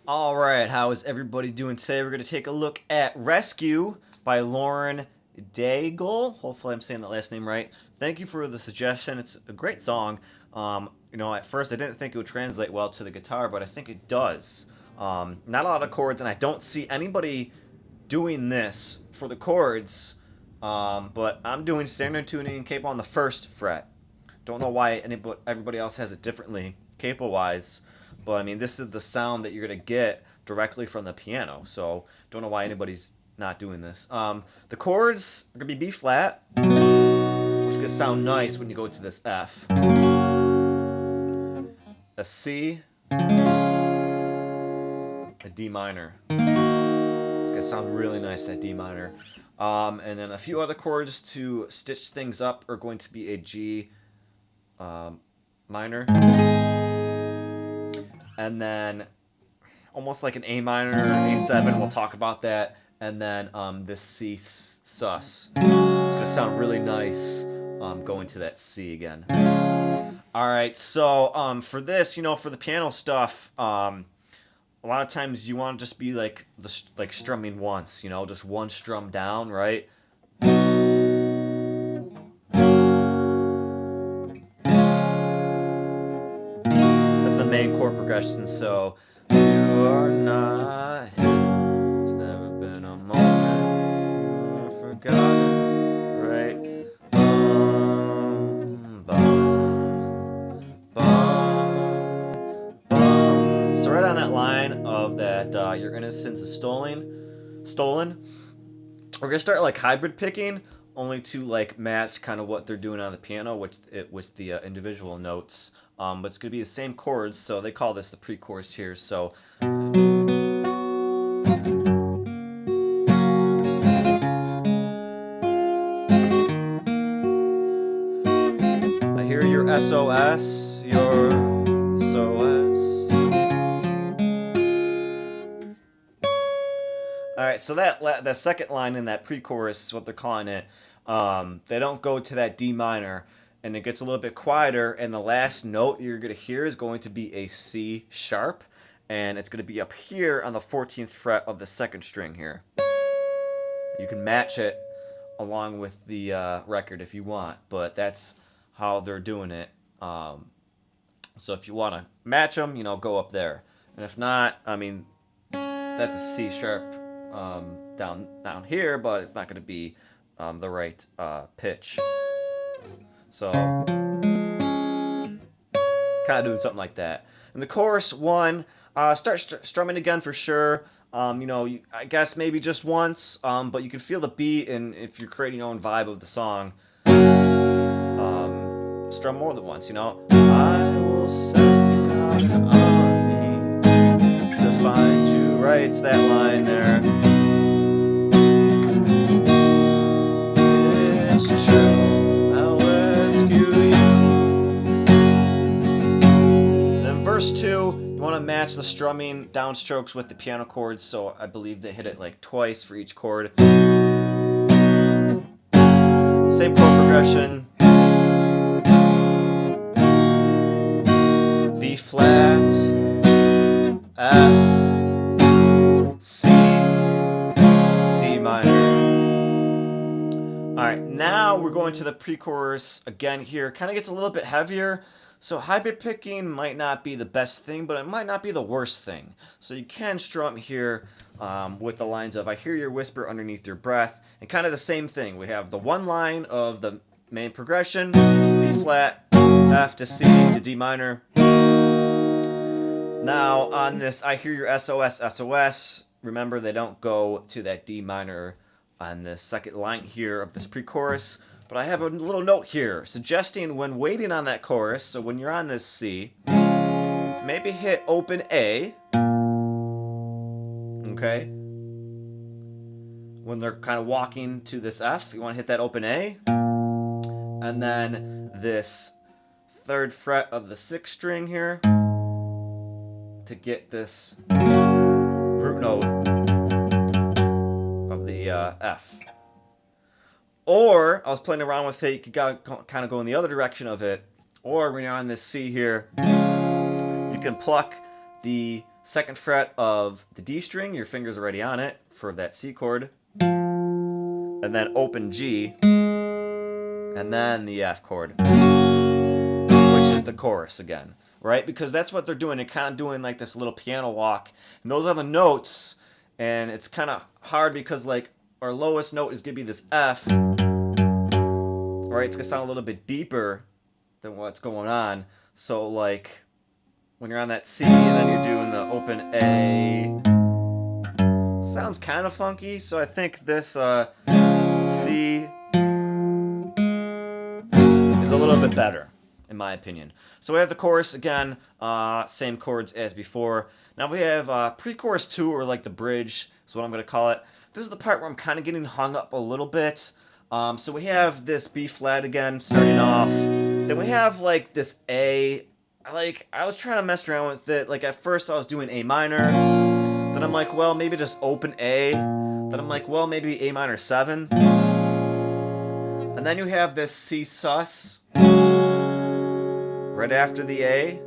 All right, how is everybody doing today? We're going to take a look at Rescue by Lauren Daigle. Hopefully I'm saying that last name right. Thank you for the suggestion. It's a great song. At first I didn't think it would translate well to the guitar, but I think it does. Not a lot of chords, and I don't see anybody doing this for the chords, but I'm doing standard tuning and capo on the first fret. Don't know why everybody else has it differently, capo-wise. But I mean, this is the sound that you're gonna get directly from the piano. So don't know why anybody's not doing this. The chords are gonna be B flat, which is gonna sound nice when you go to this F, a C, a D minor. It's gonna sound really nice, that D minor. And then a few other chords to stitch things up are going to be a G minor, and then almost like an A minor, A7. We'll talk about that. And then this C sus. It's gonna sound really nice going to that C again. All right, so for this, for the piano stuff, a lot of times you want to just be like strumming once, just one strum down, right? Main chord progression. So you are not here. There's never been a moment forgotten, right? Bum, bum, bum, bum. So right on that line of that, your innocence is stolen. We're gonna start like hybrid picking, only to like match kind of what they're doing on the piano, which it was the individual notes. But it's going to be the same chords, so they call this the pre-chorus here. So I hear your SOS, your SOS. All right, so that second line in that pre-chorus is what they're calling it. They don't go to that D minor, and it gets a little bit quieter, and the last note you're going to hear is going to be a C sharp, and it's going to be up here on the 14th fret of the second string here. You can match it along with the record if you want, but that's how they're doing it. So if you want to match them, go up there. And if not, I mean, that's a C sharp down here, but it's not going to be the right pitch. So, kind of doing something like that. In the chorus one, start strumming again for sure. I guess maybe just once, but you can feel the beat, and if you're creating your own vibe of the song, strum more than once. I will send out an army to find you. Right, it's that line there. It's true. Verse 2, you want to match the strumming downstrokes with the piano chords, so I believe they hit it like twice for each chord. Same chord progression. B flat, F, C, D minor. Alright, now we're going to the pre-chorus again here. Kind of gets a little bit heavier. So hybrid picking might not be the best thing, but it might not be the worst thing. So you can strum here with the lines of I hear your whisper underneath your breath, and kind of the same thing. We have the one line of the main progression, B flat, F to C to D minor. Now on this I hear your SOS, SOS, remember they don't go to that D minor on the second line here of this pre-chorus. But I have a little note here suggesting when waiting on that chorus, so when you're on this C, maybe hit open A, okay? When they're kind of walking to this F, you want to hit that open A. And then this third fret of the sixth string here to get this root note of the F. Or, I was playing around with it, you could kind of go in the other direction of it. Or when you're on this C here, you can pluck the second fret of the D string, your finger's already on it for that C chord, and then open G, and then the F chord, which is the chorus again, right? Because that's what they're doing. They're kind of doing like this little piano walk, and those are the notes, and it's kind of hard because like our lowest note is gonna be this F, right? It's gonna sound a little bit deeper than what's going on. So like when you're on that C and then you're doing the open A, sounds kind of funky. So I think this C is a little bit better, in my opinion. So we have the chorus again, same chords as before. Now we have pre-chorus 2, or like the bridge is what I'm going to call it. This is the part where I'm kind of getting hung up a little bit. So we have this B flat again starting off. Then we have like this A. I was trying to mess around with it. Like at first I was doing A minor. Then I'm like, well, maybe just open A. Then I'm like, well, maybe A minor 7. And then you have this C sus right after the A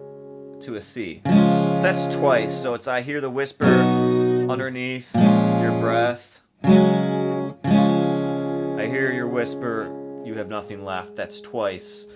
to a C. So that's twice. So it's I hear the whisper underneath your breath. I hear your whisper, you have nothing left. That's twice.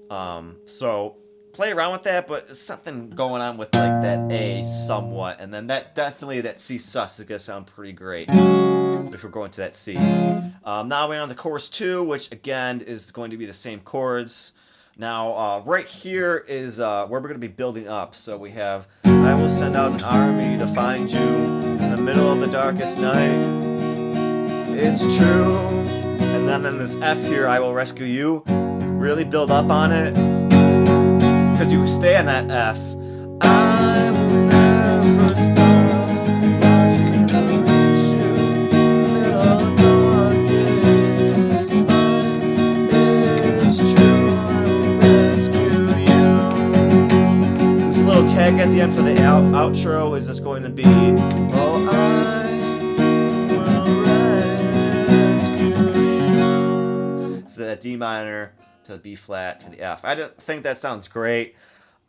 So play around with that, but there's something going on with like that A somewhat. And then that definitely that C sus is gonna sound pretty great if we're going to that C. Now we're on the chorus 2, which again is going to be the same chords. Now right here is where we're going to be building up. So we have, I will send out an army to find you in the middle of the darkest night. It's true. And then in this F here, I will rescue you. Really build up on it, because you stay on that F. I will never stop. Tag at the end for the outro is this going to be, oh, I will rescue you. So that D minor to the B flat to the F. I just think that sounds great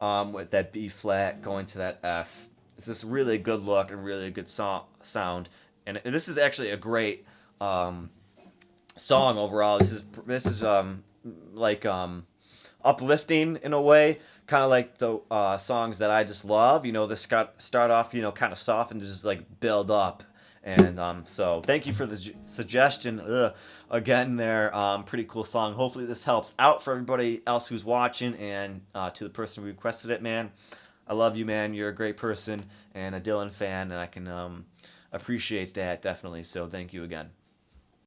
with that B flat going to that F. It's just really a good look and really a good sound. And this is actually a great song overall. This is uplifting in a way, kind of like the songs that I just love. You know, this start off, you know, kind of soft and just like build up. And so thank you for the suggestion. Again, there, pretty cool song. Hopefully this helps out for everybody else who's watching, and to the person who requested it, man. I love you, man. You're a great person and a Dylan fan, and I can appreciate that definitely. So thank you again.